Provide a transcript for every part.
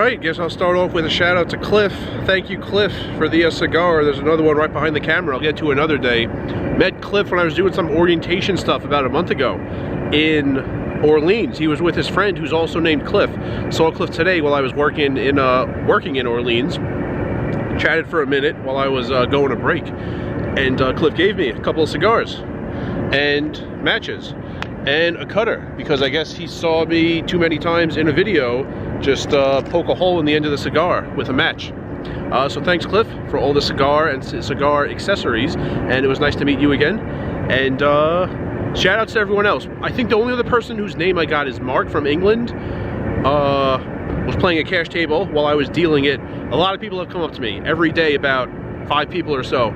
Alright, guess I'll start off with a shout out to Cliff. Thank you, Cliff, for the cigar. There's another one right behind the camera I'll get to another day. Met Cliff when I was doing some orientation stuff about a month ago in Orleans. He was with his friend who's also named Cliff. Saw Cliff today while I was working in Orleans. Chatted for a minute while I was going to break. And Cliff gave me a couple of cigars and matches and a cutter, because I guess he saw me too many times in a video just poke a hole in the end of the cigar with a match. So thanks, Cliff, for all the cigar and cigar accessories, and it was nice to meet you again. And shout out to everyone else. I think the only other person whose name I got is Mark from England. Was playing a cash table while I was dealing it. A lot of people have come up to me every day, about 5 people or so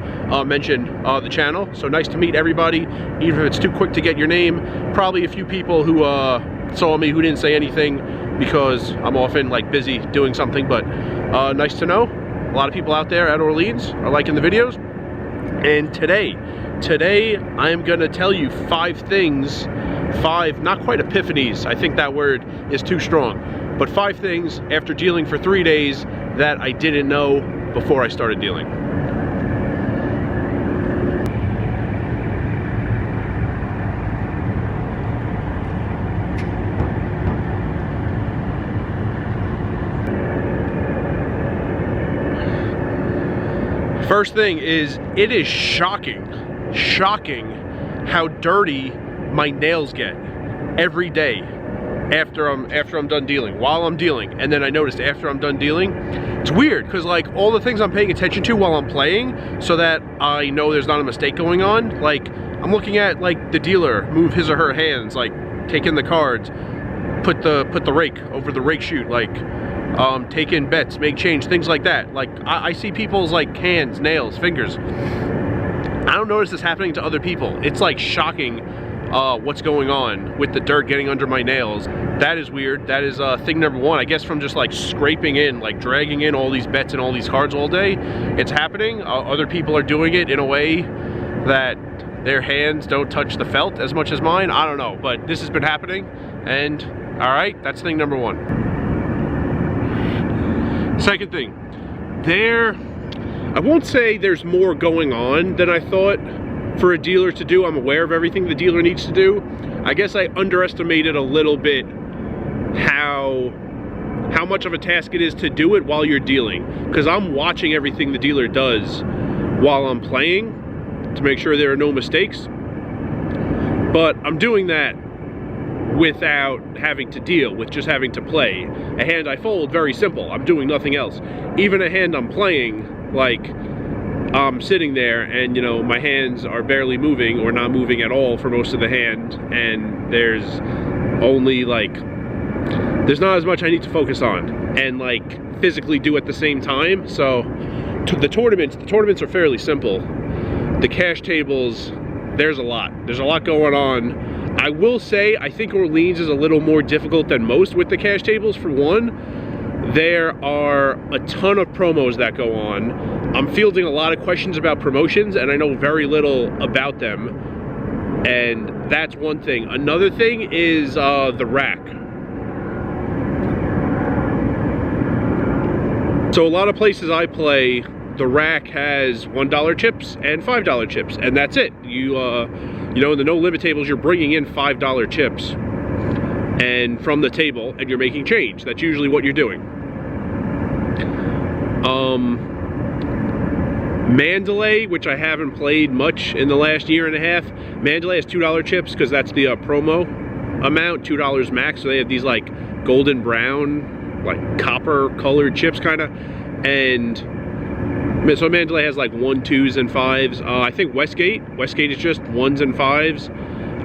mention the channel. So nice to meet everybody, even if it's too quick to get your name. Probably a few people who saw me who didn't say anything because I'm often like busy doing something, but nice to know. A lot of people out there at Orleans are liking the videos. And today I'm gonna tell you 5 things, 5 not quite epiphanies, I think that word is too strong, but 5 things after dealing for 3 days that I didn't know before I started dealing. First thing is, it is shocking how dirty my nails get every day after I'm done dealing, while I'm dealing. And then I noticed after I'm done dealing, it's weird because like all the things I'm paying attention to while I'm playing so that I know there's not a mistake going on, like I'm looking at like the dealer move his or her hands, like take in the cards, put the rake over the rake chute, like take in bets, make change, things like that. Like I see people's like hands, nails, fingers. I don't notice this happening to other people. It's like shocking what's going on with the dirt getting under my nails. That is weird. That is thing number 1. I guess from just like scraping in, like dragging in all these bets and all these cards all day, it's happening. Other people are doing it in a way that their hands don't touch the felt as much as mine. I don't know, but this has been happening. And all right, that's thing number 1. Second thing, I won't say there's more going on than I thought for a dealer to do. I'm aware of everything the dealer needs to do. I guess I underestimated a little bit how much of a task it is to do it while you're dealing, because I'm watching everything the dealer does while I'm playing to make sure there are no mistakes, but I'm doing that without having to deal, with just having to play. A hand I fold, very simple, I'm doing nothing else. Even a hand I'm playing, like I'm sitting there and you know my hands are barely moving or not moving at all for most of the hand, and there's only like, there's not as much I need to focus on and like physically do at the same time. So the tournaments are fairly simple. The cash tables, there's a lot going on. I will say, I think Orleans is a little more difficult than most with the cash tables. For one, there are a ton of promos that go on. I'm fielding a lot of questions about promotions, and I know very little about them. And that's one thing. Another thing is the rack. So a lot of places I play, the rack has $1 chips and $5 chips, and that's it. You know, in the no limit tables, you're bringing in $5 chips and from the table, and you're making change. That's usually what you're doing. Mandalay, which I haven't played much in the last year and a half, Mandalay has $2 chips because that's the promo amount, $2 max. So they have these like golden brown, like copper colored chips kind of, and so Mandalay has like 1s, 2s, and 5s. I think Westgate is just 1s and 5s.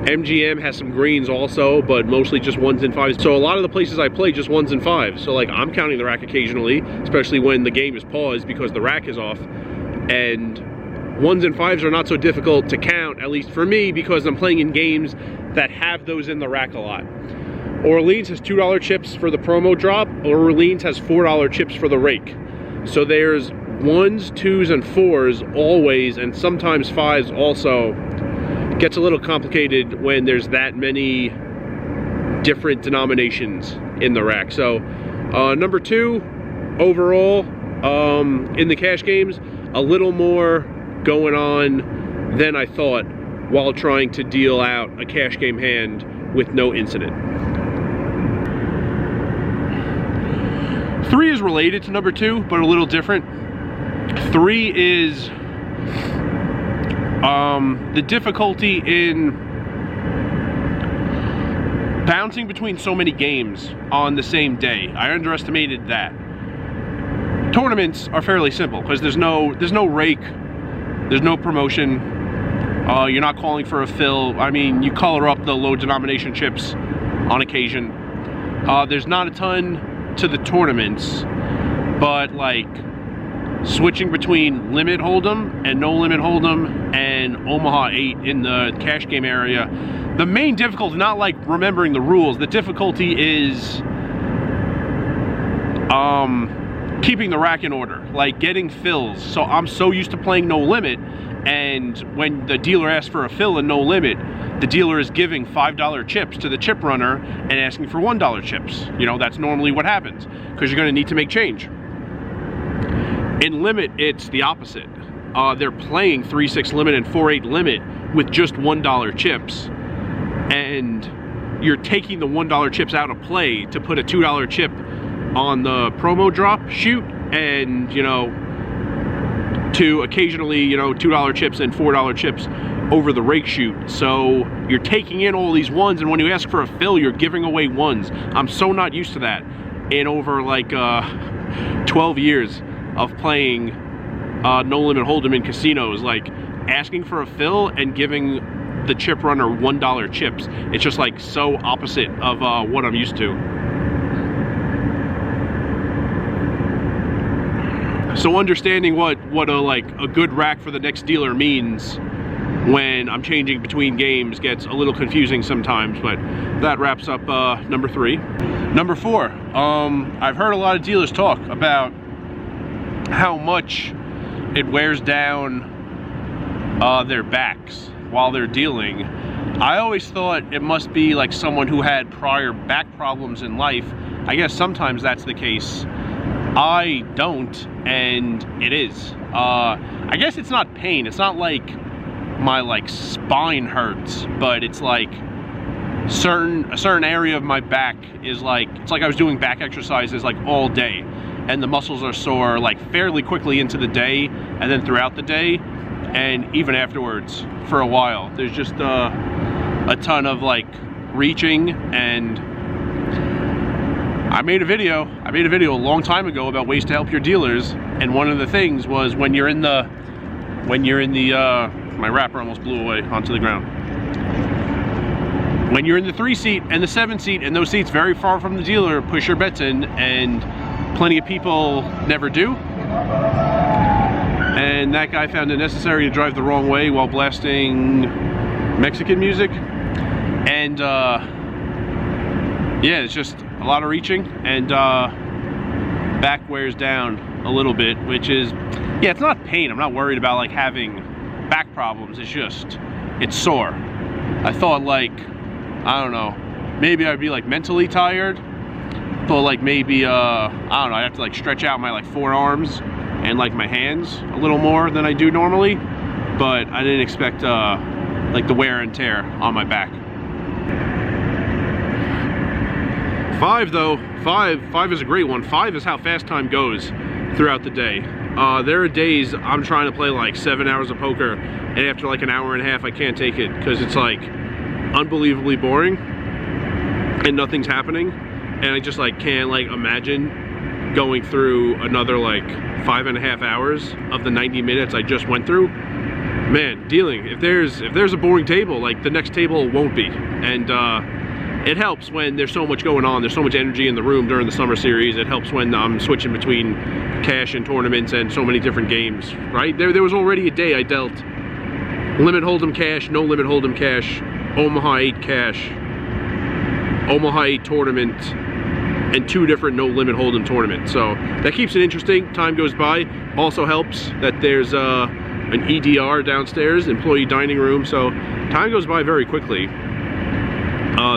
MGM has some greens also, but mostly just 1s and 5s. So a lot of the places I play, just 1s and 5s. So like I'm counting the rack occasionally, especially when the game is paused because the rack is off. And 1s and 5s are not so difficult to count, at least for me, because I'm playing in games that have those in the rack a lot. Orleans has $2 chips for the promo drop. Orleans has $4 chips for the rake. So there's 1s, 2s, and 4s always, and sometimes 5s also. Gets a little complicated when there's that many different denominations in the rack. So number 2, overall, in the cash games, a little more going on than I thought while trying to deal out a cash game hand with no incident. 3 is related to number 2, but a little different. 3 is the difficulty in bouncing between so many games on the same day. I underestimated that. Tournaments are fairly simple because there's no rake, there's no promotion. You're not calling for a fill. I mean, you color up the low denomination chips on occasion. There's not a ton to the tournaments, but like switching between limit hold'em and no limit hold'em and Omaha 8 in the cash game area, the main difficulty, not like remembering the rules, the difficulty is keeping the rack in order, like getting fills. So I'm so used to playing no limit, and when the dealer asks for a fill in no limit, the dealer is giving $5 chips to the chip runner and asking for $1 chips. You know, that's normally what happens because you're going to need to make change. In limit, it's the opposite. They're playing 3-6 limit and 4-8 limit with just $1 chips, and you're taking the $1 chips out of play to put a $2 chip on the promo drop shoot, and you know, to occasionally, you know, $2 chips and $4 chips over the rake shoot. So you're taking in all these ones, and when you ask for a fill, you're giving away ones. I'm so not used to that in over like 12 years of playing no limit hold'em in casinos. Like asking for a fill and giving the chip runner $1 chips, it's just like so opposite of what I'm used to. So understanding what a good rack for the next dealer means when I'm changing between games gets a little confusing sometimes, but that wraps up number 3. Number 4, I've heard a lot of dealers talk about how much it wears down their backs while they're dealing. I always thought it must be like someone who had prior back problems in life. I guess sometimes that's the case. I don't, and it is. I guess it's not pain. It's not like my spine hurts, but it's like a certain area of my back is like, it's like I was doing back exercises like all day, and the muscles are sore like fairly quickly into the day, and then throughout the day, and even afterwards for a while. There's just a ton of like reaching, and I made a video a long time ago about ways to help your dealers, and one of the things was when you're in the my wrapper almost blew away onto the ground. When you're in the 3 seat and the 7 seat, and those seats very far from the dealer, push your bets in, and plenty of people never do. And that guy found it necessary to drive the wrong way while blasting Mexican music. And yeah, it's just a lot of reaching, and back wears down a little bit, which is, yeah, it's not pain. I'm not worried about like having back problems. It's just, it's sore. I thought like, I don't know, maybe I'd be like mentally tired, but like maybe I don't know, I'd have to like stretch out my like forearms and like my hands a little more than I do normally, but I didn't expect like the wear and tear on my back. 5 though, 5 is a great one. 5 is how fast time goes throughout the day. There are days I'm trying to play like 7 hours of poker, and after like an hour and a half I can't take it because it's like unbelievably boring and nothing's happening, and I just like can't like imagine going through another like 5.5 hours of the 90 minutes I just went through. Man, dealing, if there's a boring table, like the next table won't be. And it helps when there's so much going on, there's so much energy in the room during the summer series. It helps when I'm switching between cash and tournaments and so many different games, right? There was already a day I dealt limit hold'em cash, no limit hold'em cash, Omaha 8 cash, Omaha 8 tournament, and 2 different no limit hold'em tournaments. So that keeps it interesting. Time goes by. Also helps that there's an EDR downstairs, employee dining room, so time goes by very quickly.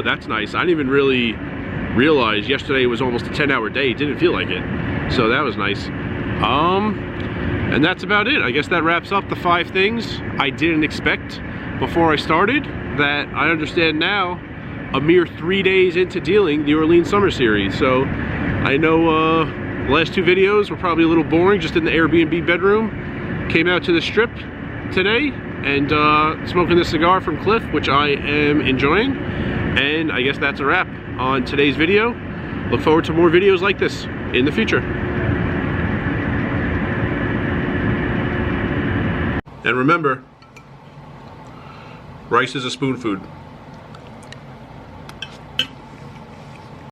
That's nice. I didn't even really realize yesterday was almost a 10-hour day. It didn't feel like it. So that was nice. And that's about it. I guess that wraps up the 5 things I didn't expect before I started that I understand now, a mere 3 days into dealing the Orleans Summer Series. So I know the last 2 videos were probably a little boring, just in the Airbnb bedroom. Came out to the strip today and smoking this cigar from Cliff, which I am enjoying. And I guess that's a wrap on today's video. Look forward to more videos like this in the future. And remember, rice is a spoon food.